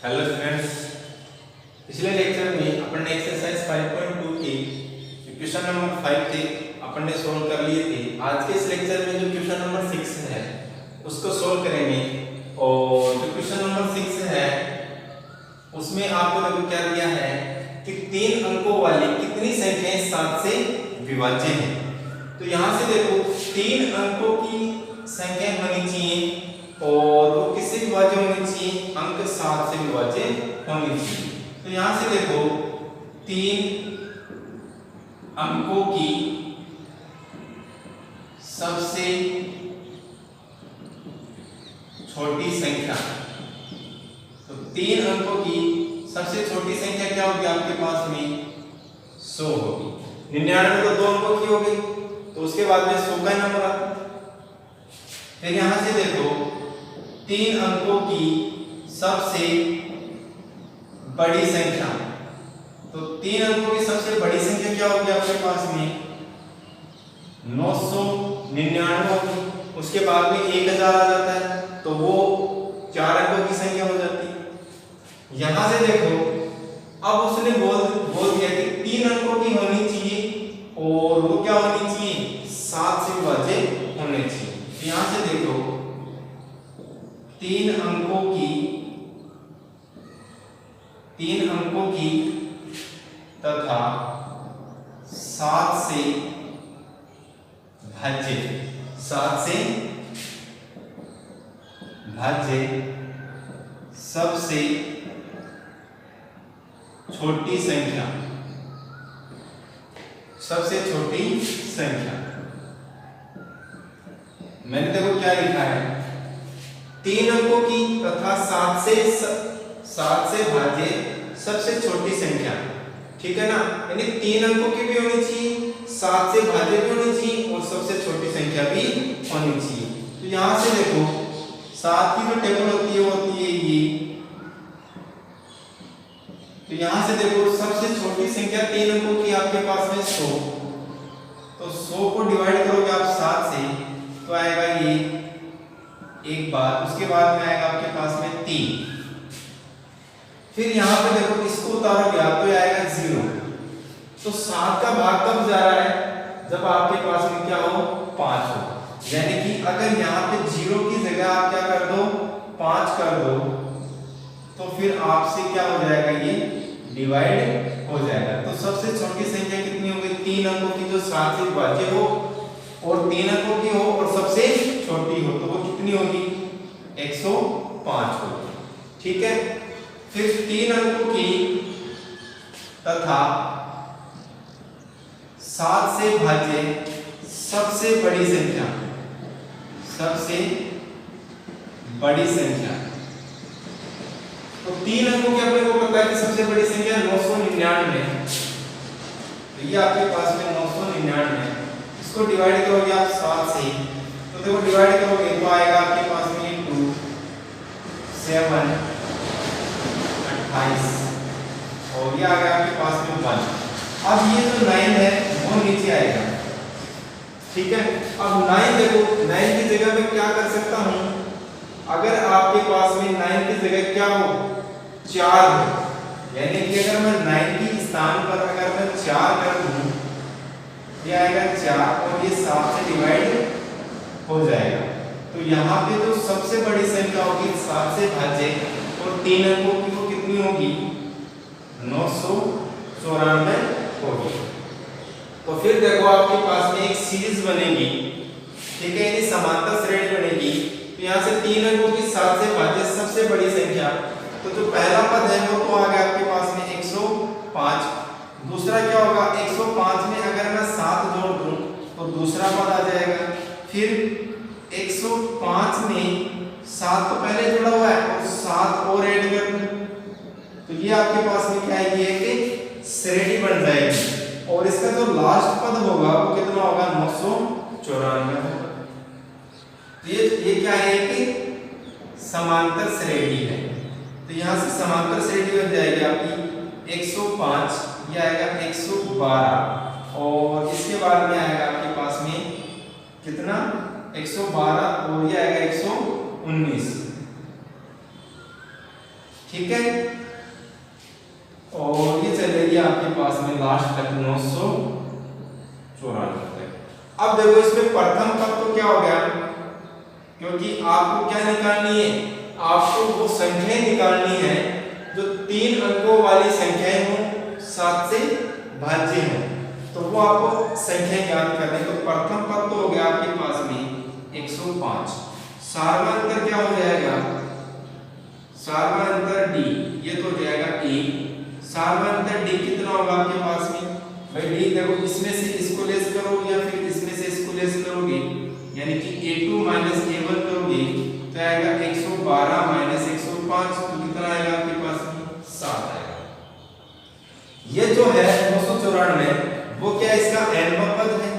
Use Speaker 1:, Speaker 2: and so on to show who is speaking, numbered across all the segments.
Speaker 1: Hello students, पिछले lecture में अपन ने एक्सरसाइज 5.2 के क्वेश्चन नंबर 5 थे अपन ने सोल्व कर लिए थे। आज के इस लेक्चर में जो क्वेश्चन नंबर 6 है उसको सोल्व करेंगे। और जो क्वेश्चन नंबर 6 है उसमें आपको देखो क्या दिया है कि 3 अंकों वाली कितनी संख्याएं 7 से विभाज्य हैं। तो यहाँ से देखो 3 अंकों की संख्या होनी चाहिए और वो किससे विभाज्य होनी चाहिए, अंक 7 से विभाज्य होनी चाहिए। तो यहां से देखो 3 अंकों की सबसे छोटी संख्या, तो 3 अंकों की सबसे छोटी संख्या क्या होगी आपके पास में 100 होगी। 99 तो 2 अंकों की हो गई, तो उसके बाद में 100 का नंबर आता है। फिर यहां से देखो 3 अंकों की सबसे बड़ी संख्या, तो 3 अंकों की सबसे बड़ी संख्या क्या होगी आपके पास में 999 होगी। उसके बाद में 1000 आ जाता है, तो वो 4 अंकों की संख्या हो जाती है। यहां से देखो अब उसने बोल दिया कि 3 अंकों की होनी चाहिए और वो क्या होनी चाहिए 7 से विभाज्य होने चाहिए। यहां से देखो 3 अंकों की तथा 7 से भाज्य सबसे छोटी संख्या, मैंने देखो क्या लिखा है 3 अंकों की तथा 7 से भाज्य सबसे छोटी संख्या, ठीक है ना। यानी 3 अंकों की भी होनी चाहिए, 7 से भाज्य भी होनी चाहिए और सबसे छोटी संख्या भी होनी चाहिए। तो यहां से देखो 7 की जो टेबल होती है ये। तो यहां से देखो सबसे छोटी संख्या 3 अंकों की आपके पास में 100, तो 100 को डिवाइड करोगे आप 7 से तो आएगा ये एक बार, उसके बाद में आएगा आपके पास में 3। फिर यहाँ पे देखो इसको उतारोगे आप तो आएगा 0। तो 7 का भाग कब जा रहा है जब आपके पास में क्या हो 5 हो। यानी कि अगर यहाँ पे 0 की जगह आप क्या कर दो 5 कर दो, तो फिर आपसे क्या हो जाएगा ये डिवाइड हो जाएगा। तो सबसे छोटी संख्या कितनी होगी 3 अंकों की जो 7 से विभाज्य हो और 3 अंकों की हो और सबसे छोटी हो, तो वो कितनी होगी 105 होगी, ठीक है। फिर 3 अंकों की तथा 7 से भाज्य सबसे बड़ी संख्या, तो 3 अंकों की अपने को पता है कि सबसे बड़ी संख्या 999, तो ये आपके पास में 999। इसको डिवाइड करोगे आप 7 से, तो देखो डिवाइड करोगे तो आएगा आपके पास में 2 7 28 और ये आ गया आपके पास में 1। अब ये जो 9 है वो नीचे आएगा, ठीक है। अब 9 देखो 9 की जगह मैं क्या कर सकता हूं, अगर आपके पास में 9 की जगह क्या हो 4 हो, यानी कि अगर मैं 9 की स्थान पर अगर मैं 4 कर दूं ये आएगा 4 और ये 7 से डिवाइड हो जाएगा। तो यहाँ पे जो सबसे बड़ी संख्या होगी 7 से भाज्य और 3 अंकों की वो कितनी होगी 994 होगी। तो फिर देखो आपके पास में एक सीरीज बनेगी, ठीक है, यानी समांतर श्रेणी बनेगी। तो यहाँ से 3 अंकों की 7 से भाज्य सबसे बड़ी संख्या, तो जो पहला पद है वो तो आ गया आपके पास में 105। दूसरा क्या होगा 105 में अगर मैं 7 जोड़ दूं तो दूसरा पद आ जाएगा। फिर 105 में 7 तो पहले जुड़ा हुआ है और 7 और ऐड कर दूं तो ये आपके पास में क्या है एक श्रेणी बन जाएगी और इसका जो लास्ट पद होगा वो कितना होगा 994 होगा। तो ये क्या है कि समांतर श्रेणी है। तो यहां से समांतर श्रेणी बन जाएगी आपकी 105, ये आएगा 112 और इसके बाद में आएगा आपके पास में कितना 112 और ये आएगा 119। ठीक है, और ये चलेगी आपके पास में लास्ट तक 994 तक। अब देखो इसमें प्रथम पद तो क्या हो गया, क्योंकि आपको क्या निकालनी है, आपको वो संख्याएं निकालनी है जो 3 अंकों वाली संख्याएं हो, 7 से भाज्य हो, तो वो आपको संख्या ज्ञात करनी है। तो प्रथम पद तो हो गया आपके पास में 105, सार्वंतर क्या हो जाएगा, सार्वंतर d, ये तो हो जाएगा a, सार्वंतर d कितना होगा आपके पास में भाई, d देखो इसमें से इसको लेस करोगे या फिर इसमें से इसको लेस करोगे, यानी कि a2 माइनस a1 करोगे तो आएगा 112 माइनस 105, तो कितना आएगा आपके पास में 7 आएगा। ये जो है 994 वो क्या इसका nवा पद है,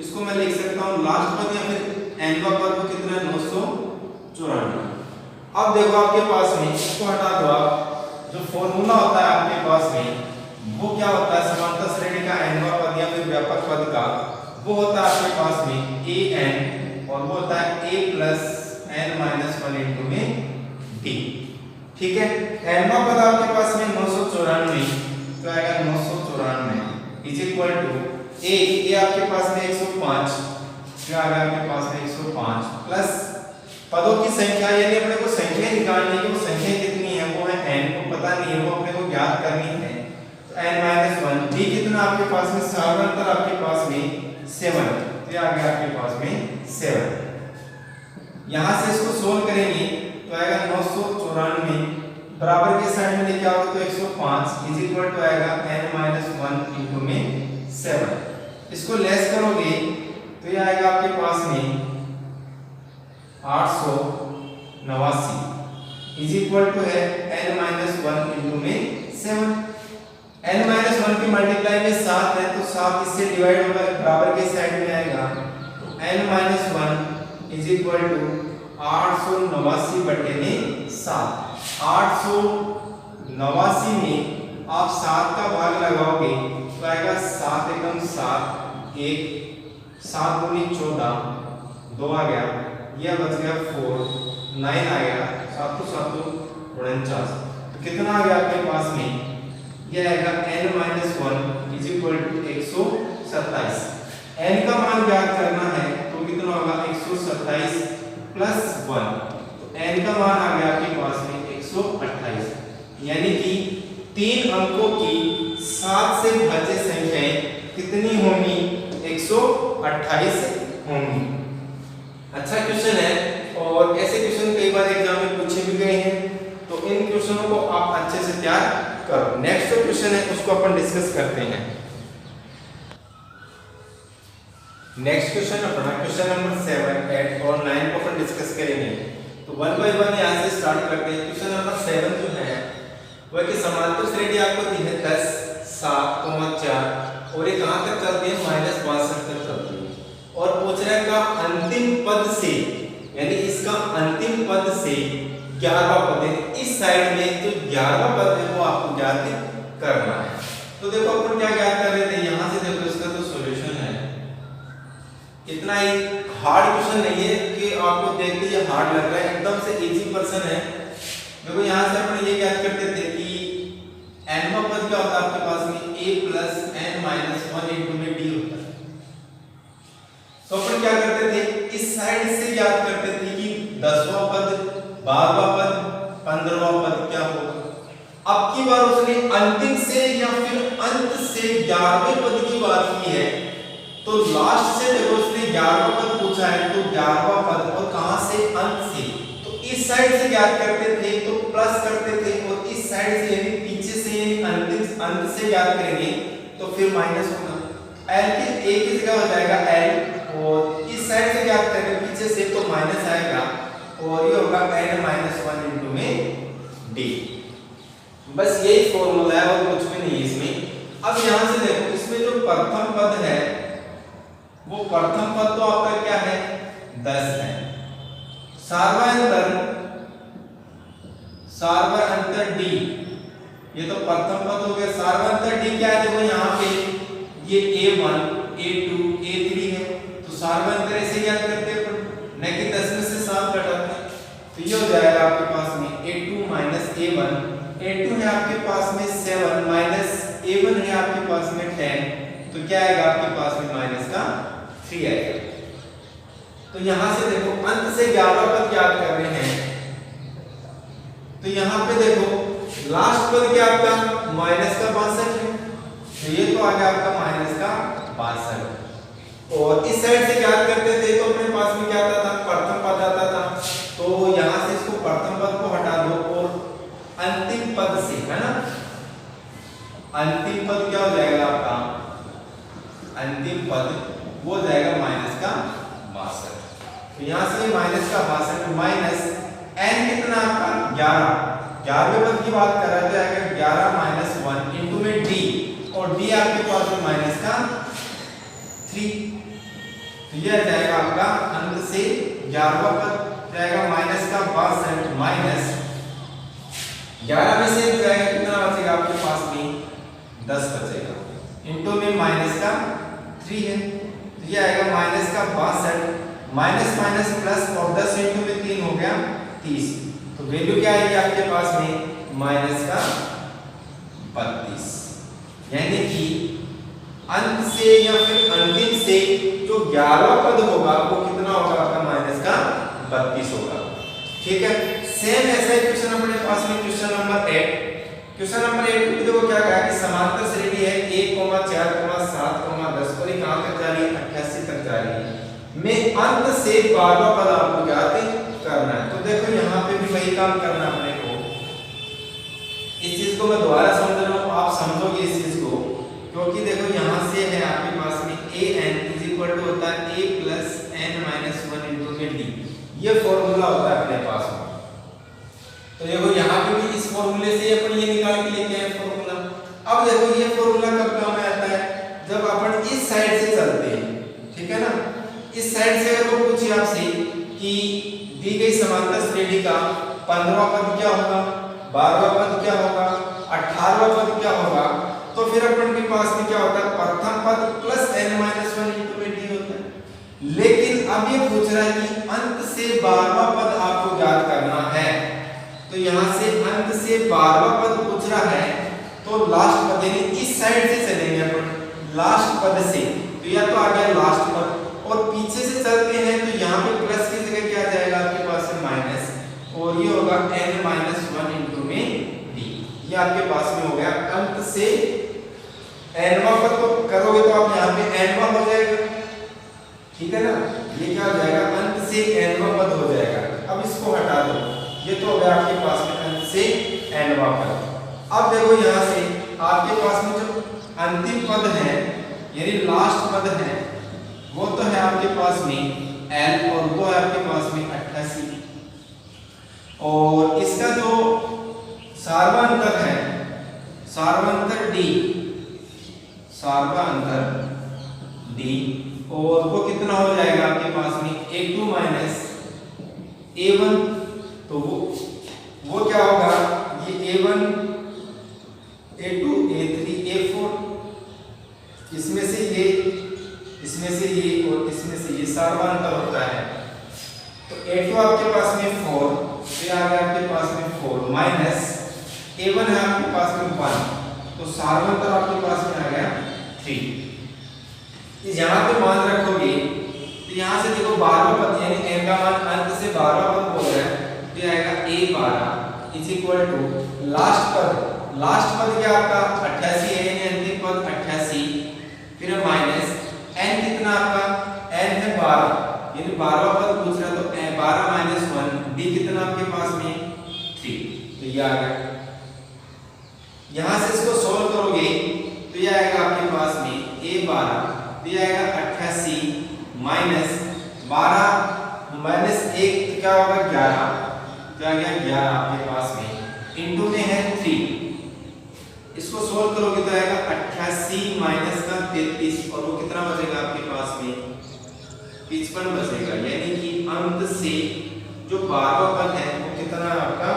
Speaker 1: इसको मैं लिख सकता हूं लास्ट पद या फिर nवा पद को कितना है 994। अब देखो आपके पास में इसको हटा दो, आप जो फॉर्मूला होता है आपके पास में वो क्या होता है, समांतर श्रेणी का nवा पद या फिर व्यापक पद का वो होता है आपके पास में an, और वो होता है a plus n minus 1 into में d। ठीक है, nवा पद आपके पास में 994, तो आएगा 994 इज इक्वल टू a आपके पास में 105, क्या आएगा आपके पास में 105 प्लस पदों की संख्या, यानी अपने को संख्या निकालनी है, वो संख्या कितनी है, वो है n, को पता नहीं है, वो अपने को ज्ञात करनी है, तो n माइनस 1, d कितना आपके पास में, सार्वंतर आपके पास में 7, तो ये आ गया आपके पास में 7। यहां से इसको सोल्व करेंगे तो आएगा 994 बराबर के साइड में लेके आओगे तो 105 इज इक्वल टू आएगा n माइनस 1 इंटू में 7। इसको लेस करोगे तो ये आएगा आपके पास में 889 इज इक्वल टू है n माइनस 1 इंटू में 7। n माइनस 1 की मल्टीप्लाई में 7 है तो 7 इससे डिवाइड होकर बराबर के साइड में आएगा, तो n minus 1 is equal to 889 बटे में 7। 889 में आप 7 का भाग लगाओगे तो आएगा 7 एकम 7, 1 7 दूनी 14, 2 आ गया, यह बच गया 4, 9 आ गया, 7 49, तो कितना आ गया आपके पास में, यह आएगा n minus 1 is equal to 127। n का मान ज्ञात करना है तो कितना होगा 127 प्लस 1, तो n का मान आ गया आपके पास में 128, यानी कि 3 अंकों की 7 से भाज्य संख्याएं कितनी होंगी, 128 होंगी। अच्छा क्वेश्चन है, और ऐसे क्वेश्चन कई बार एग्जाम में पूछे भी गए हैं, तो इन क्वेश्चनों को आप अच्छे से तैयार करो। नेक्स्ट जो क्वेश्चन है उसको अपन डिस्कस करते हैं। नेक्स्ट क्वेश्चन अपना क्वेश्चन नंबर 7, 8 और 9 को अपन डिस्कस करेंगे। तो 1 बाय 1 यहां से स्टार्ट करते हैं। क्वेश्चन नंबर 7 जो है वो कि समांतर श्रेणी आपको दी है 10, 7, 4 और ये कहां तक चलती है, -62 तक चलती है, और पूछ रहा है का अंतिम पद से, यानी इसका अंतिम पद से 11वां पद है, इस साइड में जो 11वां पद है वो आपको ज्ञात करना है। तो देखो अपन क्या ज्ञात कर रहे थे, यहां से देखो इसका तो सॉल्यूशन है, इतना ही हार्ड क्वेश्चन नहीं है कि आपको देख के ये हार्ड लग रहा है, एकदम से इजी क्वेश्चन है। देखो यहां से अपन ये ज्ञात करते थे कि nवां पद क्या होता है आपके पास में, a plus n minus 1 into में d होता है। तो अपन क्या करते थे, इस साइड से ज्ञात करते थे कि 10वां पद, 12वां पद, 15वां पद क्या होगा। अब की बार उसने अंतिम से या फिर अंत से 11वें पद की बात की है, तो लास्ट से देखो उसने 11वां पद पूछा है, तो 11वां पद और कहां से, अंत से, तो इस साइड से ज्ञात करते थे तो प्लस करते थे, और इस साइड से यानी पीछे से अंतिम अंत से ज्ञात करेंगे तो फिर माइनस होगा, l की एक की जगह हो जाएगा l, और इस साइड से ज्ञात करेंगे पीछे से तो माइनस आएगा, और ये होगा n माइनस 1 इंटू में d। बस यही फॉर्मूला है और कुछ भी नहीं है इसमें। अब यहां से देखो इसमें जो प्रथम पद है वो प्रथम पद तो आपका क्या है, 10 है। सार्वंतर d, ये तो प्रथम पद हो गया। सार्वंतर d क्या है, देखो यहाँ पे ये a1, a2, a3 है, तो सार्वंतर ऐसे ज्ञात करते हैं न कि 10 में से 7 घटाते हैं, तो ये हो जाएगा आपके पास में a2 माइनस a1, a2 है आपके पास में 7 माइनस a1 है आपके पास में 10, तो क्या आएगा आपके पास में माइनस का 3 आएगा। तो यहां से देखो अंत से 11 पद याद कर रहे हैं, तो यहां पे देखो लास्ट पद क्या आपका माइनस का 62 है, तो ये तो आ गया आपका माइनस का 62। और इस साइड से याद करते थे तो अपने पास में क्या आता था, प्रथम पद आता था, तो यहां से इसको प्रथम पद को हटा दो और अंतिम पद से, है ना, अंतिम पद क्या हो जाएगा आपका, अंतिम पद वो हो जाएगा माइनस का 62। तो यहां से माइनस का 62 माइनस n कितना आपका 11, 11वें पद की बात कर रहा है, तो 11 माइनस 1 इंटू में d, और d आपके पास में माइनस का 3, तो यह आ जाएगा आपका अंत से 11वां पद जाएगा माइनस का 62 माइनस 11 में से जाएगा कितना बचेगा आपके पास में 10 बचेगा, इंटू में माइनस का 3 है, तो यह आएगा माइनस का 62 माइनस माइनस प्लस, और 10 इंटू में 3 हो गया 30, तो वैल्यू क्या आएगी आपके पास में माइनस का 32। यानी कि अंत से या फिर अंतिम से जो 11वां पद होगा वो कितना होगा आपका माइनस का 32 होगा। ठीक है, सेम ऐसा ही क्वेश्चन अपने पास में क्वेश्चन नंबर 8, क्वेश्चन नंबर 8 में देखो क्या कहा कि समांतर श्रेणी है 1, 4, 7, 10 और कहां तक जा रही है 88 तक जा रही है, में अंत से 12वां पद आपको ज्ञात करना है। तो देखो यहाँ पे भी वही काम करना अपने को, इस चीज को मैं दोबारा समझ रहा हूँ, आप समझोगे इस चीज को, क्योंकि देखो यहाँ से है आपके पास में an होता है a plus n minus 1 into में d, ये फॉर्मूला होता है अपने पास में। तो देखो यहाँ पे भी इस फॉर्मूले से अपन ये निकाल के लेके आए फॉर्मूला। अब देखो ये फॉर्मूला कब काम में आता है, जब अपन इस साइड से चलते हैं, ठीक है ना, इस साइड से अगर वो पूछे आपसे कि दी गई समांतर श्रेणी का 15वां पद क्या होगा, 12वां पद क्या होगा, 18वां पद क्या होगा, तो फिर अपन के पास में क्या होता है प्रथम पद प्लस n माइनस 1 इंटू में d होता है। लेकिन अब ये पूछ रहा है कि अंत से 12वां पद आपको ज्ञात करना है, तो यहाँ से अंत से 12वां पद पूछ रहा है, तो लास्ट पद यानी इस साइड से चलेंगे अपन लास्ट पद से, तो या तो आ गया लास्ट पद, और पीछे से चलते हैं तो यहाँ पे प्लस की जगह क्या जाएगा आपके पास में माइनस, और ये होगा n माइनस 1 इंटू में d, ये आपके पास में हो गया अंत से nवां पद को करोगे तो आप यहाँ पे nवां हो जाएगा, ठीक है ना, ये क्या हो जाएगा अंत से nवां पद हो जाएगा। अब इसको हटा दो, ये तो हो गया आपके पास में अंत से nवां पद। अब देखो यहाँ से आपके पास में जो अंतिम पद है यानी लास्ट पद है वो तो है आपके पास में l, और वो है आपके पास में 88, और इसका जो सार्वंतर है सार्वंतर d, सार्वंतर d, और वो कितना हो जाएगा आपके पास में a2 माइनस a1, तो वो क्या होगा ये a1 a2 a3 a4, इसमें से ये और इसमें से ये सार्वंतर होता है, तो a2 आपके पास में 4, फिर आ गया आपके पास में 4 माइनस a1 है आपके पास में 1, तो सार्वंतर आपके पास में आ गया 3। इस यहाँ पे मान रखोगे तो यहाँ से देखो 12वां पद यानी n का मान अंत से 12वां पद बोल रहा है, तो आएगा a12 is equal to last पद क्या आपका 88 है यानी अंतिम पद 88, फिर माइनस n कितना आपका n है 12 यानी 12वां पद पूछ रहा है, तो 12 माइनस 1 d कितना आपके पास में 3, तो ये आ गया। यहाँ से इसको सोल्व करोगे तो ये आएगा आपके पास में a12, तो ये आएगा 88 माइनस 12 माइनस 1 क्या होगा 11, तो आ गया 11 आपके पास में, इंटू में है 3, इसको सोल्व करोगे तो आएगा 88 माइनस का 33, और वो कितना बचेगा आपके पास में 55 बचेगा, यानी कि अंत से जो 12वां पद है वो कितना आपका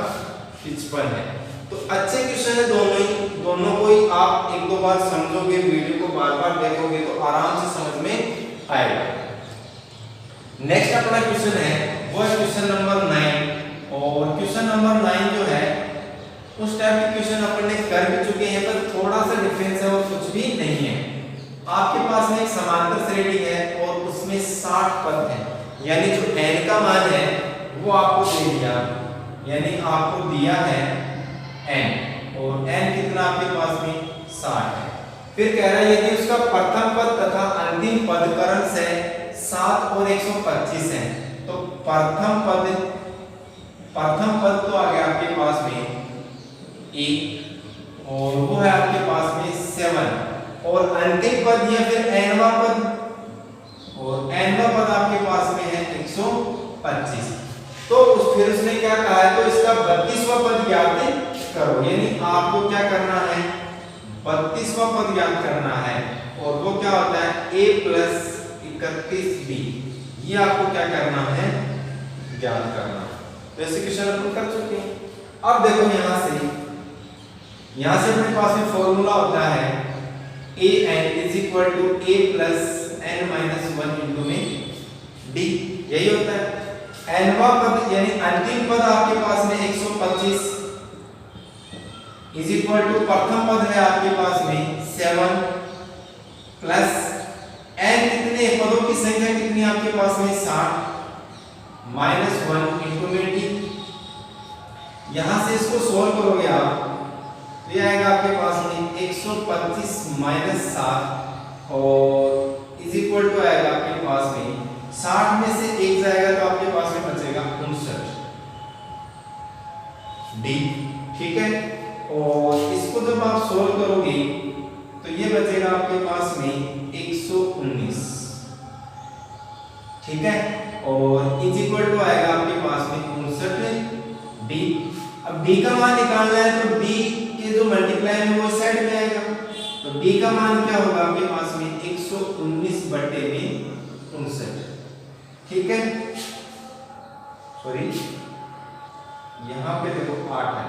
Speaker 1: 55 है। तो अच्छे क्वेश्चन है दोनों को ही आप एक दो बार समझोगे, वीडियो को बार बार देखोगे तो आराम से समझ में आएगा। नेक्स्ट अपना क्वेश्चन है वो है क्वेश्चन नंबर 9, और क्वेश्चन नंबर 9 जो समांतर श्रेणी है और उसमें 60 पद है, यानी जो n का मान है वो आपको दे दिया, यानी आपको दिया है n, और n कितना आपके पास में 60 है। फिर कह रहा है यदि उसका प्रथम पद तथा अंतिम पद क्रमश है 7 और 125 है, तो प्रथम पद तो आ गया आपके पास में 1 और वो है आपके पास में 7, और अंतिम पद या फिर nवां पद, और nवां पद आपके पास में है 125। तो फिर उसने क्या कहा है, तो इसका 32वां पद ज्ञात करो, यानी आपको क्या करना है, 32वां पद ज्ञात करना है, और वो क्या होता है a + 31b, ये आपको क्या करना है, ज्ञात करना। तो ऐसे क्वेश्चन अपन कर चुके हैं। अब देखो यहां से अपने पास में फॉर्मूला होता है an = a + n - 1 में d, यही होता है। nवां पद यानी अंतिम पद आपके पास में 125 = प्रथम पद है आपके पास में 7 प्लस n कितने पदों की संख्या कितनी आपके पास में 60 -1 * में d। यहां से इसको सोल्व करोगे आप, ये आएगा आपके पास में 125 - 7 और इज इक्वल टू आएगा आपके पास में 60 में से 1 जाएगा तो आपके पास में बचेगा 59 d, ठीक है। और इसको जब आप सोल्व करोगे तो ये बचेगा आपके पास में 119, ठीक है, और इज इक्वल टू आएगा आपके पास में 59 d। अब d का मान निकालना है तो d के जो मल्टीप्लाई है वो इस साइड में आएगा, तो d का मान क्या होगा आपके पास में 119/59, ठीक है। सॉरी यहां पे देखो 8 है,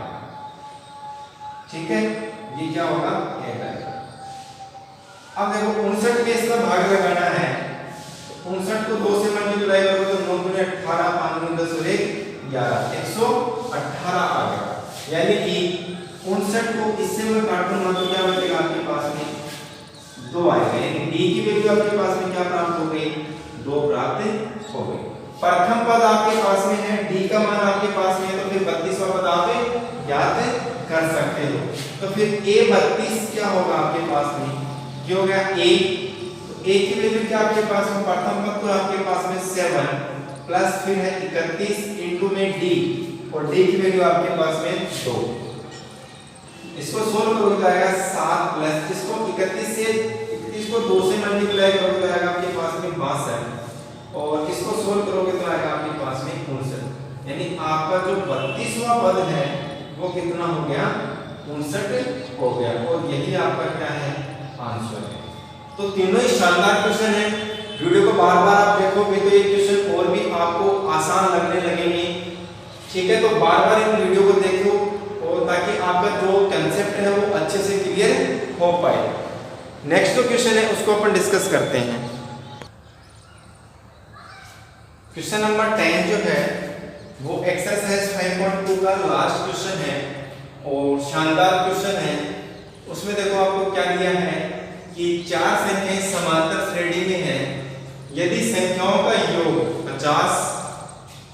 Speaker 1: ठीक है, ये क्या होगा 8 आएगा। अब देखो 59 में इसका भाग लगाना है, 59 को 2 से मल्टीप्लाई करोगे तो 9 × 18 5 × 10 और 1 11 118 आ गया, यानी कि 59 को इससे मैं काटूंगा तो क्या बचेगा आपके पास में 2 आएगा, यानी d की वैल्यू आपके पास में क्या प्राप्त हो गई 2 प्राप्त हो गई। प्रथम पद आपके पास में है, d का मान आपके पास में है, तो फिर 32वां पद आप ज्ञात कर सकते हो। तो फिर a32 क्या होगा आपके पास में, ये हो गया a, तो a की वैल्यू क्या आपके पास में, प्रथम पद तो आपके पास में 7 प्लस फिर है 31 * में d, और d की वैल्यू आपके पास में 2। इसको सोल्व करोगे तो आएगा 7 प्लस इसको 31 को 2 से मल्टीप्लाई करोगे तो आएगा आपके पास में 62, और इसको सोल्व करोगे तो आएगा आपके पास में 59, यानी आपका जो 32वां पद है वो कितना हो गया 59 हो गया, और यही आपका क्या है आंसर है। तो तीनों ही शानदार क्वेश्चन है, वीडियो को बार बार आप देखोगे तो ये क्वेश्चन और भी आपको आसान लगने लगेंगे, ठीक है। तो बार बार इन वीडियो को देखो और ताकि आपका जो कंसेप्ट है वो अच्छे से क्लियर हो पाए। नेक्स्ट जो क्वेश्चन है उसको अपन डिस्कस करते हैं। क्वेश्चन नंबर 10 जो है वो एक्सरसाइज 5.2 का लास्ट क्वेश्चन है और शानदार क्वेश्चन है। उसमें देखो आपको क्या दिया है कि 4 संख्याएं समांतर श्रेणी में हैं, यदि संख्याओं का योग 50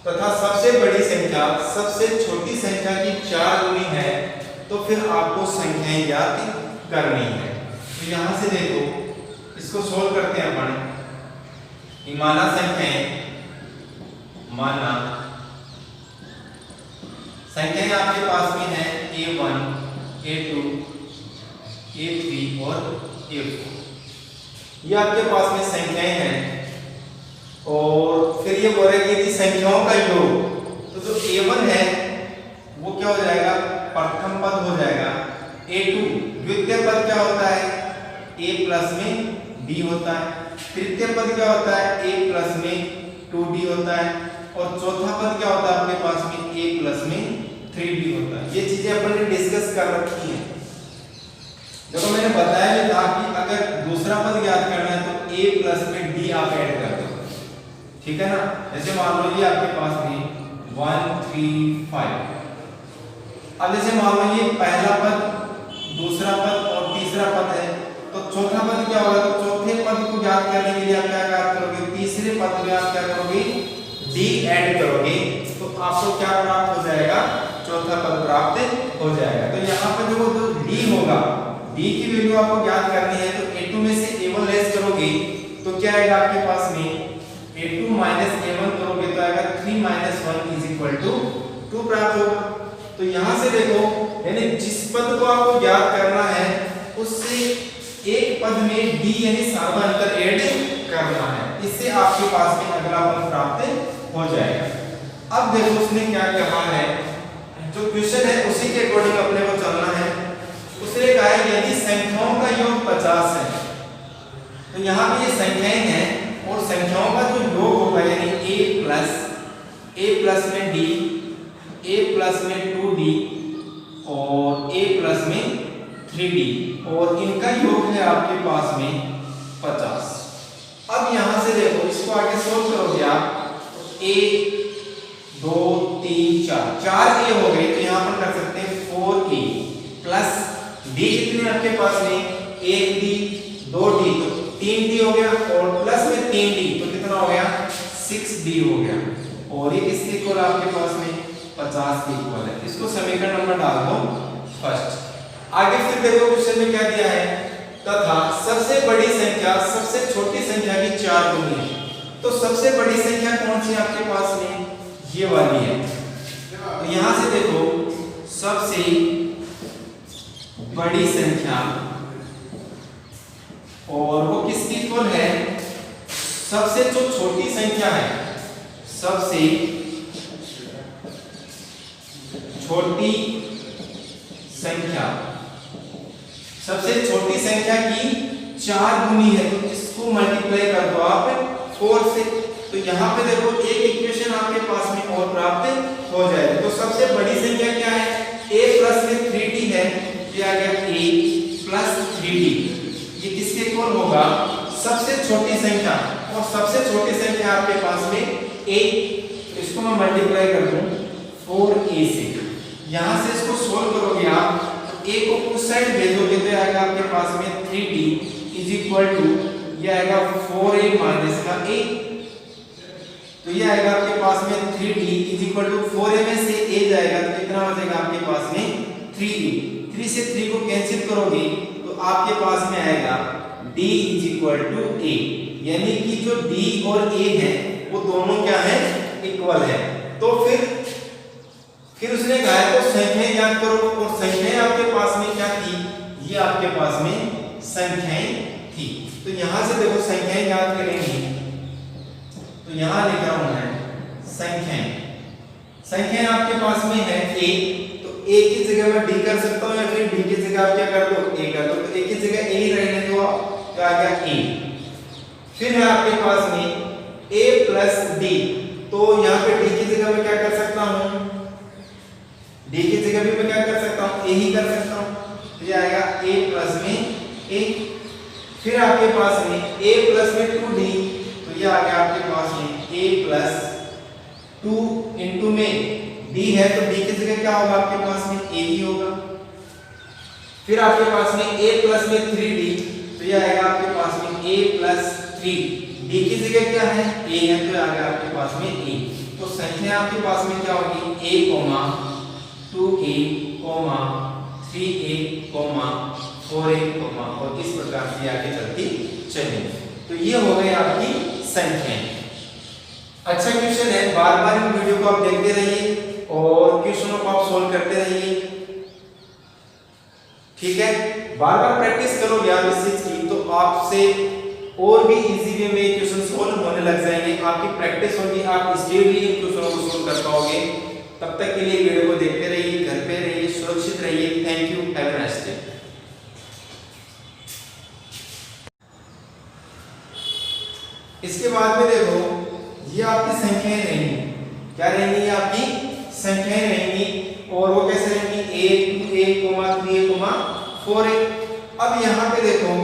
Speaker 1: तथा सबसे बड़ी संख्या सबसे छोटी संख्या की 4 गुनी है तो फिर आपको संख्याएं ज्ञात करनी है। तो यहां से देखो इसको सोल्व करते हैं अपन। माना संख्याएं आपके पास में है a1 a2 a3 और a4, ये आपके पास में संख्याएं हैं। और फिर ये बोल रहा है कि यदि संख्याओं का योग, तो जो a1 है वो क्या हो जाएगा प्रथम पद हो जाएगा, a2 द्वितीय पद क्या होता है a प्लस में b होता है, तृतीय पद क्या होता है a प्लस में 2d होता है, और चौथा पद क्या होता है आपके पास में a प्लस में 3d होता है। ये चीजें अपन ने डिस्कस कर रखी है। देखो मैंने बताया भी था कि अगर दूसरा पद ज्ञात करना है तो a प्लस में d आप ऐड कर दो, ठीक है ना। जैसे मान लो ये आपके पास में 1 3 5, अब जैसे मान लो ये पहला पद दूसरा पद और तीसरा पद है, तो चौथा पद क्या होगा, तो चौथे पद को ज्ञात करने के लिए आप क्या ज्ञात करोगे, तीसरे पद में आप क्या करोगे, डी ऐड करोगे, तो आपको क्या प्राप्त हो जाएगा, चौथा पद प्राप्त हो जाएगा। तो यहाँ पर देखो जो डी होगा, डी की वैल्यू आपको ज्ञात करनी है, तो a2 में से a1 लेस करोगे तो क्या आएगा आपके पास में, a2 माइनस a1 करोगे तो आएगा 3 माइनस 1 इज इक्वल टू 2 प्राप्त होगा। तो यहाँ से देखो यानी जिस पद को आपको ज्ञात करना है उससे एक पद में d यानी सार्वअंतर ऐड करना है, इससे आपके पास में अगला पद प्राप्त हो जाएगा। अब देखो उसने क्या कहा है, जो क्वेश्चन है उसी के अकॉर्डिंग अपने को चलना है। उसने कहा है यदि संख्याओं का योग 50 है, तो यहाँ पे ये संख्याएं हैं और संख्याओं का जो योग होगा यानी a प्लस में d, a प्लस में 2d और a प्लस में 3d और इनका योग है आपके पास में 50। अब यहाँ से देखो इसको आगे सोल्व करोगे आप, a 2 3 4 4 a हो गए, तो यहाँ पर कर सकते हैं 4a प्लस d कितने आपके पास में 1d 2d, तो 3d हो गया और प्लस में 3d तो कितना हो गया 6d हो गया, और ये किसके इक्वल आपके पास में 50 के इक्वल है। इसको समीकरण नंबर डाल दो फर्स्ट। आगे फिर देखो क्वेश्चन में क्या दिया है, तथा सबसे बड़ी संख्या सबसे छोटी संख्या की 4 गुनी है। तो सबसे बड़ी संख्या कौन सी आपके पास में, ये वाली है। तो यहां से देखो सबसे बड़ी संख्या और वो किसकी इक्वल है, सबसे जो छोटी संख्या है, सबसे छोटी संख्या, सबसे छोटी संख्या की 4 गुनी है, तो इसको मल्टीप्लाई कर दो आप 4 से। तो यहाँ पे देखो एक इक्वेशन आपके पास में और प्राप्त हो जाएगी। तो सबसे बड़ी संख्या क्या है, a प्लस में 3d है, ये आ गया a प्लस 3d, ये किसके इक्वल होगा, सबसे छोटी संख्या, और सबसे छोटी संख्या आपके पास में a, तो इसको मैं मल्टीप्लाई कर दूं 4a से। यहाँ से इसको सोल्व करोगे आप, तो a को उस साइड भेजोगे तो आएगा आपके पास में 3d इज इक्वल टू, ये आएगा 4a माइनस का a, तो ये आएगा आपके पास में 3d is equal to 4a में से a जाएगा तो कितना हो जाएगा आपके पास में 3a, 3 से 3 को कैंसिल करोगे तो आपके पास में आएगा d is equal to a, यानी कि जो d और a है वो दोनों क्या है, इक्वल है। तो फिर उसने कहा है तो संख्याएं ज्ञात करो, और संख्याएं आपके पास में क्या थी, ये आपके पास में संख्याएं थी। तो यहां से देखो संख्याएं ज्ञात करेंगे, तो यहां लिख रहा हूं मैं संख्याएं आपके पास में है a, तो a की जगह मैं d कर सकता हूं या फिर d की जगह आप क्या कर दो a कर दो, तो a की जगह a ही रहने दो आप, तो आ गया a। फिर है आपके पास में a प्लस d, तो यहाँ पे d की जगह मैं क्या कर सकता हूँ, d की जगह भी मैं क्या कर सकता हूँ, a ही कर सकता हूँ, तो ये आएगा a प्लस में a। फिर आपके पास में a प्लस में 2d, तो ये आ गया आपके पास में a प्लस 2 इंटू में d है तो d की जगह क्या होगा आपके पास में a ही होगा। फिर आपके पास में a प्लस में 3d, तो ये आएगा आपके पास में a प्लस 3, d की जगह क्या है a है, तो आ गया आपके पास में a। तो संख्या आपके पास में क्या होगी a, 2a, 3a, 4a, और इस प्रकार से आगे चलती चलेंगे। तो ये हो गई आपकी संख्याएं। अच्छा क्वेश्चन है, बार बार इन वीडियो को आप देखते रहिए और क्वेश्चनों को आप सोल्व करते रहिए, ठीक है। बार बार प्रैक्टिस करोगे आप इस चीज की, तो आपसे और भी इजी वे में क्वेश्चन सोल्व होने लग जाएंगे। आपकी प्रैक्टिस होगी, आप स्टेडली इन क्वेश्चनों को सोल्व कर पाओगे। तब तक के लिए वीडियो को देखते रहिए, घर पे रहिए, सुरक्षित रहिए। Thank you, have a nice day. इसके बाद में देखो ये आपकी संख्याएं रहेंगी, क्या रहेंगी, ये आपकी संख्याएं रहेंगी, और वो कैसे रहेंगी, a 2a 3a 4a। अब यहाँ पे देखो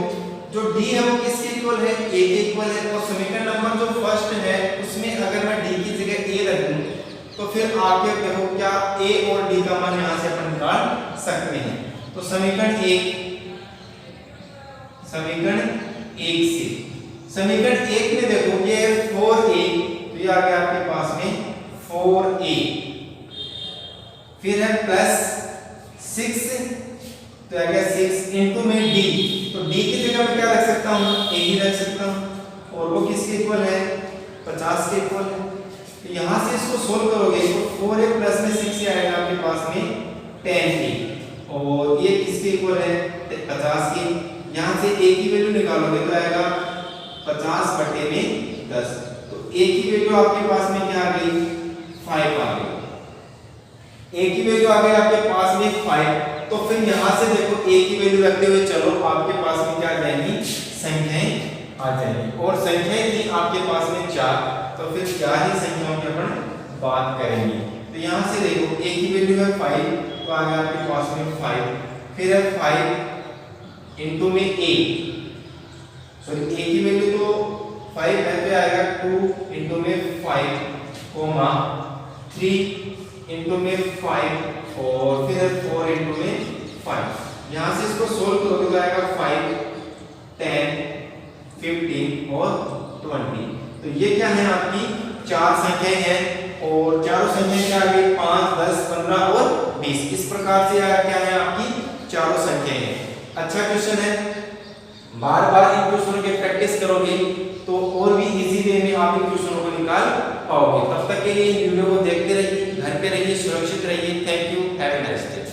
Speaker 1: जो d है वो किसके इक्वल है, a के इक्वल है, और समीकरण नंबर जो फर्स्ट है उसमें अगर मैं d की जगह a रख दूं तो फिर आगे देखो क्या a और d का मान यहाँ से अपन निकाल सकते हैं। तो समीकरण 1 समीकरण 1 से। समीकरण 1 में देखो ये 4a, तो ये आ गया आपके पास में 4a, फिर है प्लस 6, तो आ गया 6 इनटू में d, तो d की जगह पे क्या रख सकता हूँ, a ही रख सकता हूँ, और वो किसके इक्वल है, 50 के इक्वल है। तो यहाँ से इसको सोल्व करोगे तो 4a प्लस में 6 आएगा आपके पास में 10a, और ये किसके इक्वल है, 50 के। यहाँ से a की वैल्यू निकालोगे तो आएगा 50 बटे में 10, तो a की वैल्यू आपके पास में क्या आ गई, 5 आ गई। a की वैल्यू आ गई आपके पास में 5, तो फिर यहाँ से देखो a की वैल्यू रखते हुए चलो आपके पास में क्या आ जाएंगी, संख्याएं आ जाएंगी, और संख्याएं थी आपके पास में 4, तो फिर 4 ही संख्याओं की अपन बात करेंगे। तो यहाँ से देखो a की वैल्यू है 5, तो आ गया आपके पास में 5, फिर है 5 इनटू में a, सॉरी a की वैल्यू तो 5 है, तो आएगा 2 इनटू में 5 कोमा 3 इनटू में 5, और फिर 4 इनटू में 5। यहाँ से इसको सोल्व करोगे तो आएगा 5, 10, 15 और 20। तो ये क्या है, आपकी 4 संख्याएं हैं, और चारों संख्याएं क्या आ गई, 5, 10, 15 और 20। इस प्रकार से क्या है, आपकी चारों संख्याएं हैं। अच्छा क्वेश्चन है, बार बार इन क्वेश्चनों की प्रैक्टिस करोगे तो और भी इजी वे में आप इन क्वेश्चनों को निकाल पाओगे। तब तक के लिए वीडियो को देखते रहिए, घर पे रहिए, सुरक्षित रहिए। Thank you, have a nice day.